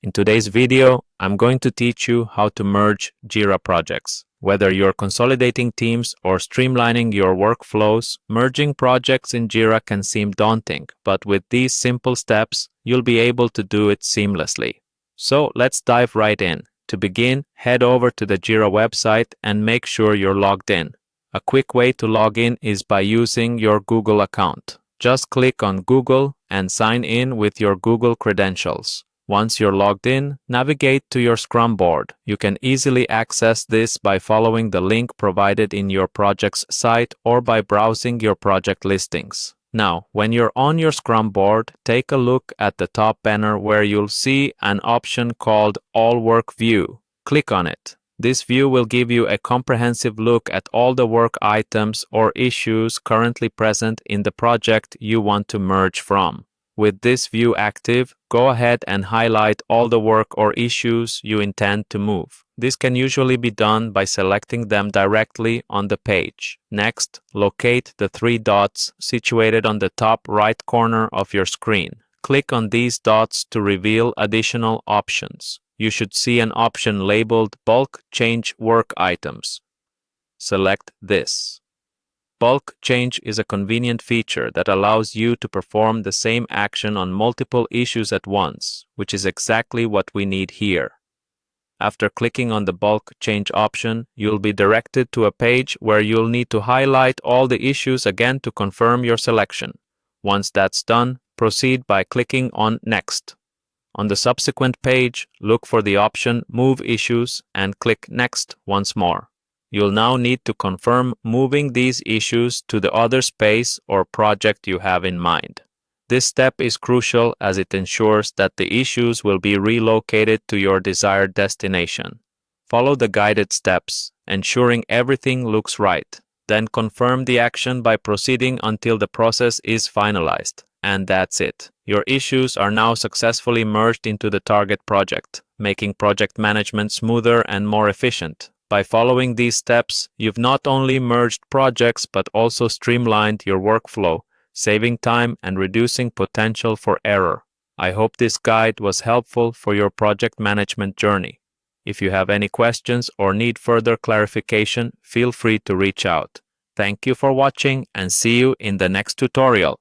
In today's video, I'm going to teach you how to merge Jira projects. Whether you're consolidating teams or streamlining your workflows, merging projects in Jira can seem daunting, but with these simple steps, you'll be able to do it seamlessly. So let's dive right in. To begin, head over to the Jira website and make sure you're logged in. A quick way to log in is by using your Google account. Just click on Google and sign in with your Google credentials. Once you're logged in, navigate to your Scrum board. You can easily access this by following the link provided in your project's site or by browsing your project listings. Now, when you're on your Scrum board, take a look at the top banner where you'll see an option called All Work View. Click on it. This view will give you a comprehensive look at all the work items or issues currently present in the project you want to merge from. With this view active, go ahead and highlight all the work or issues you intend to move. This can usually be done by selecting them directly on the page. Next, locate the three dots situated on the top right corner of your screen. Click on these dots to reveal additional options. You should see an option labeled Bulk Change Work Items. Select this. Bulk change is a convenient feature that allows you to perform the same action on multiple issues at once, which is exactly what we need here. After clicking on the bulk change option, you'll be directed to a page where you'll need to highlight all the issues again to confirm your selection. Once that's done, proceed by clicking on Next. On the subsequent page, look for the option Move Issues and click Next once more. You'll now need to confirm moving these issues to the other space or project you have in mind. This step is crucial as it ensures that the issues will be relocated to your desired destination. Follow the guided steps, ensuring everything looks right. Then confirm the action by proceeding until the process is finalized. And that's it. Your issues are now successfully merged into the target project, making project management smoother and more efficient. By following these steps, you've not only merged projects but also streamlined your workflow, saving time and reducing potential for error. I hope this guide was helpful for your project management journey. If you have any questions or need further clarification, feel free to reach out. Thank you for watching and see you in the next tutorial.